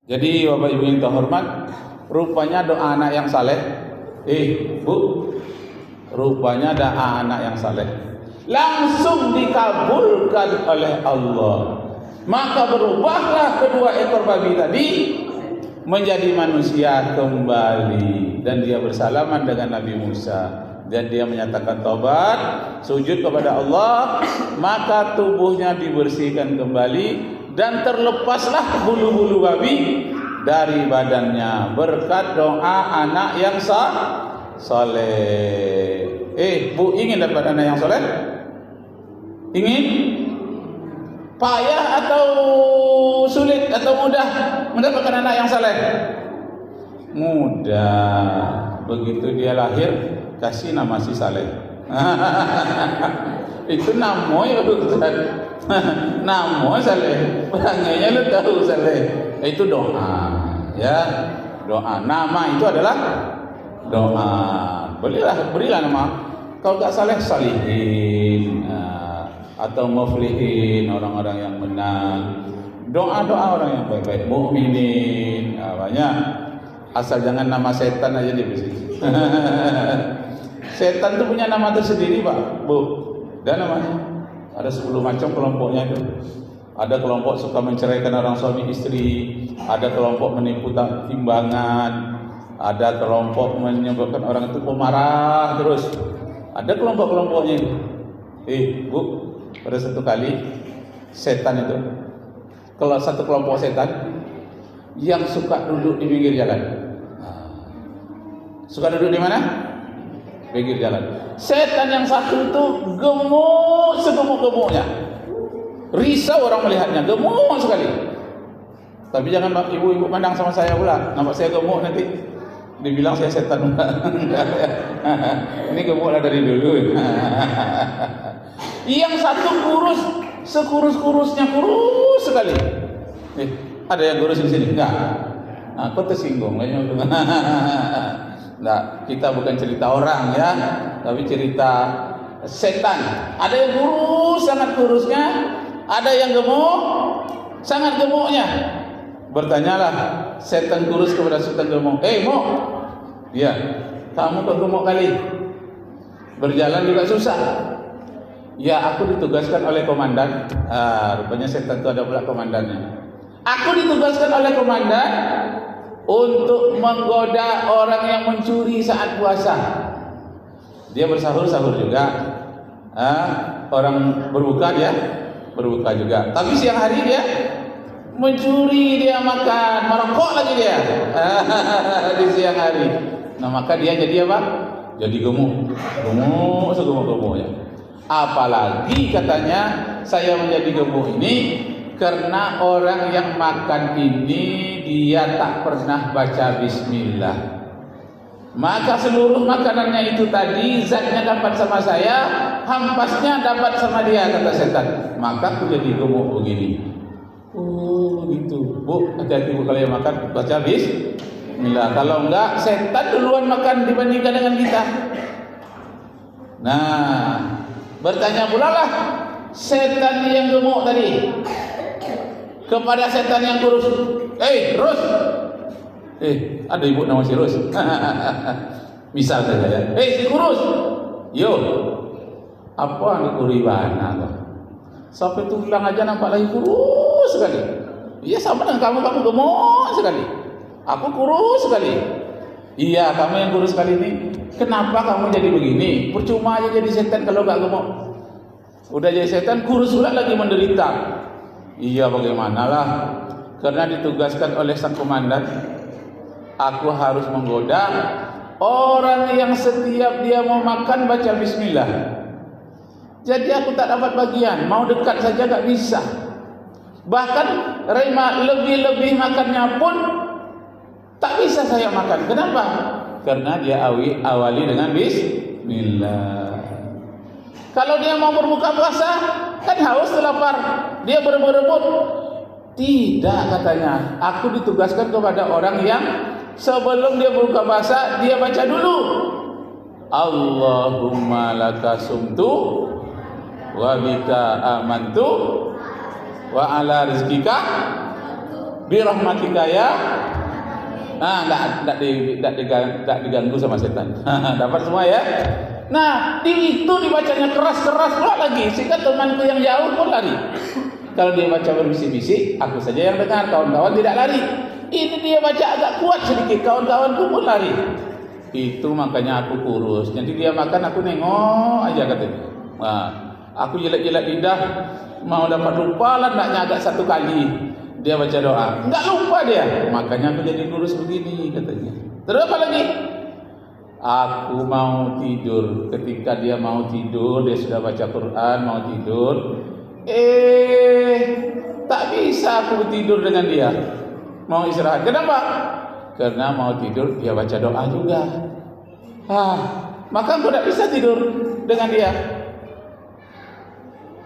Jadi Bapak Ibu yang terhormat, rupanya doa anak yang saleh, Bu, rupanya doa anak yang saleh langsung dikabulkan oleh Allah. Maka berubahlah kedua ekor babi tadi menjadi manusia kembali, dan dia bersalaman dengan Nabi Musa, dan dia menyatakan taubat, sujud kepada Allah, maka tubuhnya dibersihkan kembali dan terlepaslah bulu-bulu babi dari badannya berkat doa anak yang saleh. Bu, ingin dapat anak yang saleh? Ingin? Payah atau sulit atau mudah mendapatkan anak yang saleh? Mudah. Begitu dia lahir, kasih nama si saleh. Itu namoy Ustaz. Namoy saleh. Orangnya lu tahu saleh. Itu doa, ya. Doa. Nama itu adalah doa. Berilah nama. Kalau tak saleh, salihin, atau muflihin, orang-orang yang menang. Doa-doa orang yang baik-baik, mukminin, banyak. Asal jangan nama setan aja diberi. Setan itu punya nama tersendiri, Pak, Bu. Dan namanya ada 10 macam kelompoknya itu. Ada kelompok suka menceraikan orang suami istri, ada kelompok menipu timbangan, ada kelompok menyebabkan orang itu pemarah terus. Ada kelompok-kelompoknya itu. Bu, pada satu kali setan itu, kalau satu kelompok setan yang suka duduk di pinggir jalan. Suka duduk di mana? Pinggir jalan. Setan yang satu itu gemuk segemuk-gemuknya. Risau orang melihatnya, gemuk sekali. Tapi jangan ibu-ibu pandang sama saya pula, nampak saya gemuk nanti dibilang saya setan. Ini gemuk lah dari dulu. Yang satu kurus, sekurus-kurusnya kurus sekali. Ada yang kurus di sini? Enggak. Aku tersinggung kayaknya. Nah, kita bukan cerita orang ya, tapi cerita setan. Ada yang kurus, sangat kurusnya, ada yang gemuk, sangat gemuknya. Bertanyalah setan kurus kepada setan gemuk, Mo, ya, kamu kok gemuk kali? Berjalan juga susah. Ya, aku ditugaskan oleh komandan. Rupanya setan itu ada pula komandannya. Aku ditugaskan oleh komandan untuk menggoda orang yang mencuri saat puasa. Dia bersahur-sahur juga. Orang berbuka dia berbuka juga. Tapi siang hari dia mencuri, dia makan, merokok lagi dia di siang hari. Nah, maka dia jadi apa? Jadi gemuk segemuk-gemuknya. Apalagi katanya saya menjadi gemuk ini karena orang yang makan ini dia tak pernah baca bismillah. Maka seluruh makanannya itu tadi zatnya dapat sama saya, hampasnya dapat sama dia, kata setan. Maka aku jadi gemuk begini. Oh gitu, Bu, hati-hati Bu kalau yang makan baca bismillah. Kalau enggak, setan duluan makan dibandingkan dengan kita. Nah, bertanya pula lah setan yang gemuk tadi kepada setan yang kurus. Rus. Ada ibu nama si Rus. Misal saja ya. Si kurus. Yo. Apa yang kuribana kau? Sampai tulang aja nampak lagi kurus sekali. Iya, sama dengan kamu gemuk sekali. Aku kurus sekali. Iya, kamu yang kurus sekali ini. Kenapa kamu jadi begini? Percuma aja jadi setan kalau gak gemuk. Udah jadi setan, kurus pula lagi menderita. Iya, bagaimanalah? Karena ditugaskan oleh sang komandan, aku harus menggoda orang yang setiap dia mau makan baca bismillah. Jadi aku tak dapat bagian, mau dekat saja tak bisa. Bahkan lebih-lebih makannya pun tak bisa saya makan. Kenapa? Karena dia awali dengan bismillah. Kalau dia mau berbuka puasa, kan haus lapar, dia berebut-rebut. Tidak, katanya, aku ditugaskan kepada orang yang sebelum dia berbuka puasa, dia baca dulu Allahumma laka sumtu wa bika amantu wa ala rizkika Bi rahmatika ya. Nah, enggak diganggu sama setan. Dapat semua ya. Nah, itu dibacanya keras-keras pula lagi, sehingga temanku yang jauh pun lari. Kalau dia baca berbisik-bisik, aku saja yang dengar, kawan-kawan tidak lari. Ini dia baca agak kuat sedikit, kawan-kawanku pun lari. Itu makanya aku kurus. Jadi dia makan, aku nengok aja katanya. Nah, aku jilat-jilat lidah, mau dapat lupa lah, naknya agak satu kali. Dia baca doa, enggak lupa dia. Makanya aku jadi kurus begini katanya. Terus apa lagi? Aku mau tidur. Ketika dia mau tidur, dia sudah baca Quran, mau tidur. Tak bisa aku tidur dengan dia. Mau istirahat. Kenapa? Karena mau tidur, dia baca doa juga. Maka aku tidak bisa tidur dengan dia.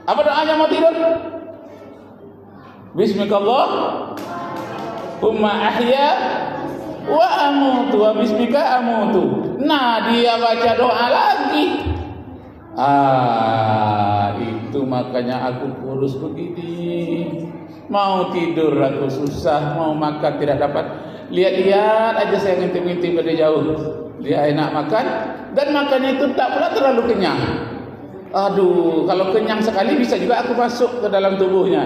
Apa doanya mau tidur? Bismillahumma ahya wa amutu wa bismika amutu. Nah, dia baca doa lagi. Itu makanya aku kurus begini. Mau tidur aku susah, mau makan tidak dapat. Lihat-lihat aja saya ngintip-ngintip dari jauh. Dia enak makan dan makannya itu tak pula terlalu kenyang. Aduh, kalau kenyang sekali bisa juga aku masuk ke dalam tubuhnya.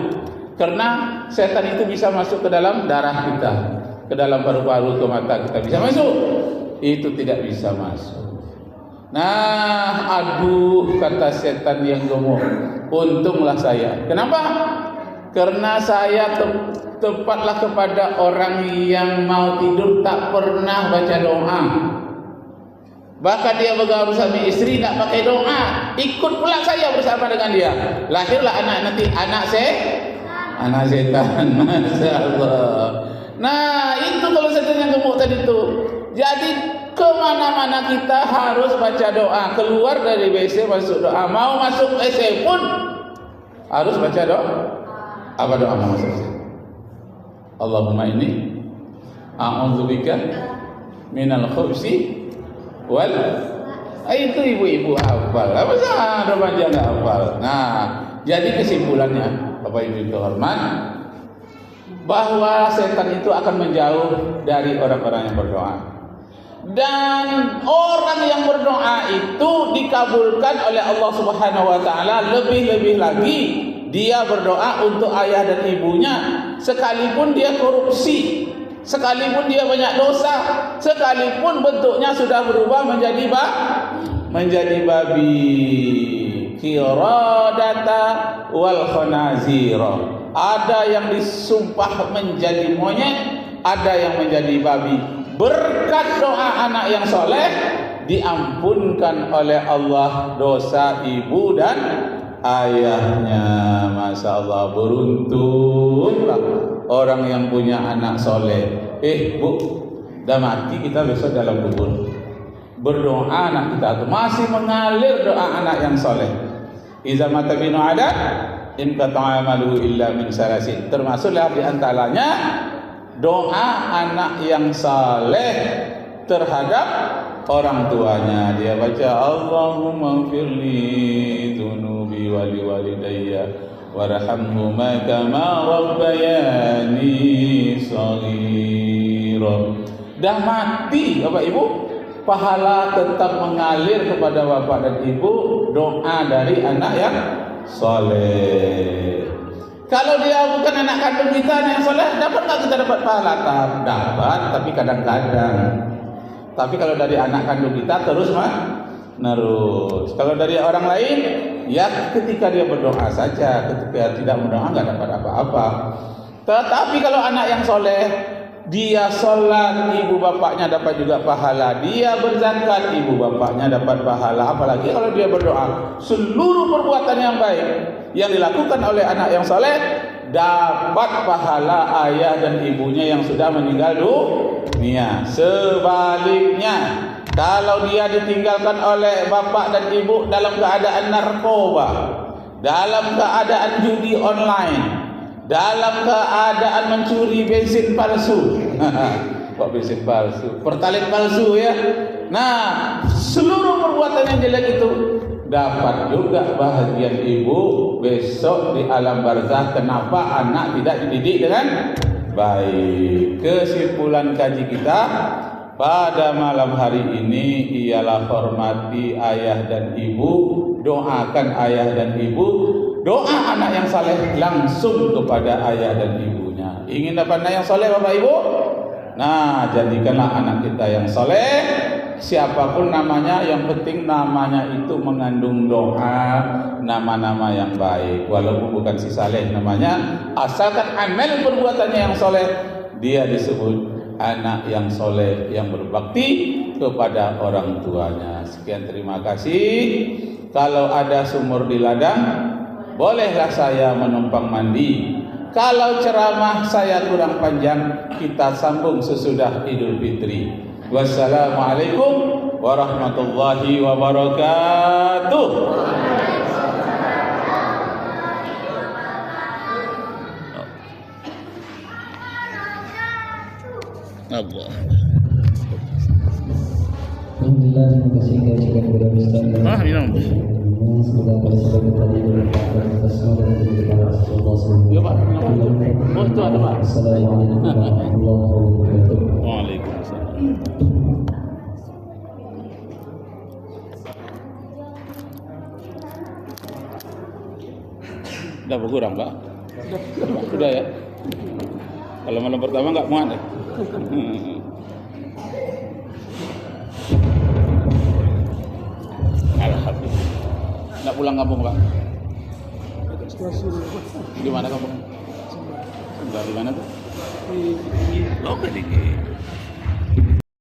Karena setan itu bisa masuk ke dalam darah kita, ke dalam paru-paru, ke mata kita bisa masuk. Itu tidak bisa masuk. Nah, aduh, kata setan yang gemuk, untunglah saya. Kenapa? Karena saya tepatlah kepada orang yang mau tidur tak pernah baca doa. Bahkan dia bergaul sama istri tak pakai doa. Ikut pula saya bersama dengan dia. Lahirlah anak setan. Masya Allah. Nah, itu kalau setan yang gemuk tadi itu. Jadi kemana-mana kita harus baca doa. Keluar dari WC masuk doa. Mau masuk WC pun harus baca doa. Apa doa mau masuk WC? Allahumma inni a'udzubika minal khubusi wal. Itu ibu-ibu hafal. Apa sah remaja enggak hafal? Nah, jadi kesimpulannya Bapak Ibu terhormat, bahwa setan itu akan menjauh dari orang-orang yang berdoa. Dan orang yang berdoa itu dikabulkan oleh Allah Subhanahu wa taala. Lebih-lebih lagi dia berdoa untuk ayah dan ibunya, sekalipun dia korupsi, sekalipun dia banyak dosa, sekalipun bentuknya sudah berubah menjadi babi. Qiradata wal khanazira. Ada yang disumpah menjadi monyet, ada yang menjadi babi. Berkat doa anak yang soleh, diampunkan oleh Allah dosa ibu dan ayahnya. Masya Allah, beruntunglah orang yang punya anak soleh. Bu, dah mati kita besok dalam kubur. Berdoa anak kita itu masih mengalir doa anak yang soleh. Iza mata binu ada in qata'a amaluhu illa min salasin. Termasuklah di antaranya doa anak yang saleh terhadap orang tuanya. Dia baca Allahumma firli dzunubi wa liwalidayya warhamhuma kama rabbayani shaghira. Dah mati Bapak Ibu, pahala tetap mengalir kepada bapak dan ibu, doa dari anak yang soleh. Kalau dia bukan anak kandung kita yang soleh, dapat tak kita dapat pahala? Dapat, tapi kadang-kadang. Tapi kalau dari anak kandung kita terus menerus. Kalau dari orang lain, ya ketika dia berdoa saja. Ketika tidak berdoa nggak dapat apa-apa. Tetapi kalau anak yang soleh, dia sholat, ibu bapaknya dapat juga pahala. Dia berzakat, ibu bapaknya dapat pahala. Apalagi kalau dia berdoa, seluruh perbuatan yang baik yang dilakukan oleh anak yang soleh dapat pahala ayah dan ibunya yang sudah meninggal dunia. Sebaliknya, kalau dia ditinggalkan oleh bapak dan ibu dalam keadaan narkoba, dalam keadaan judi online, dalam keadaan mencuri bensin palsu, kok bensin palsu, pertalite palsu ya. Nah, seluruh perbuatan yang jelek itu dapat juga bahagian ibu besok di alam barzah. Kenapa anak tidak dididik Baik, kesimpulan kaji kita pada malam hari ini ialah hormati ayah dan ibu, doakan ayah dan ibu, doa anak yang saleh langsung kepada ayah dan ibunya. Ingin dapat anak yang saleh Bapak Ibu? Nah, jadikanlah anak kita yang saleh, siapapun namanya, yang penting namanya itu mengandung doa, nama-nama yang baik. Walaupun bukan si saleh namanya, asalkan amal perbuatannya yang saleh, dia disebut anak yang soleh yang berbakti kepada orang tuanya. Sekian, terima kasih. Kalau ada sumur di ladang, bolehlah saya menumpang mandi. Kalau ceramah saya kurang panjang, kita sambung sesudah Idul Fitri. Wassalamualaikum warahmatullahi wabarakatuh. Allah. Alhamdulillah, terima kasih kepada Ustaz. Minum. Semoga pada saat tadi bermanfaat atas semua dan kepada Rasulullah SAW. Ya Pak, oh itu ada Pak. Assalamualaikum warahmatullahi wabarakatuh. Waalaikumsalam. Sudah berkurang Pak? Sudah ya? Kalau malam pertama enggak muat ya? Alhamdulillah. Nak pulang kampung Pak? Di mana kampung? Di mana tuh? Oh, Kediri.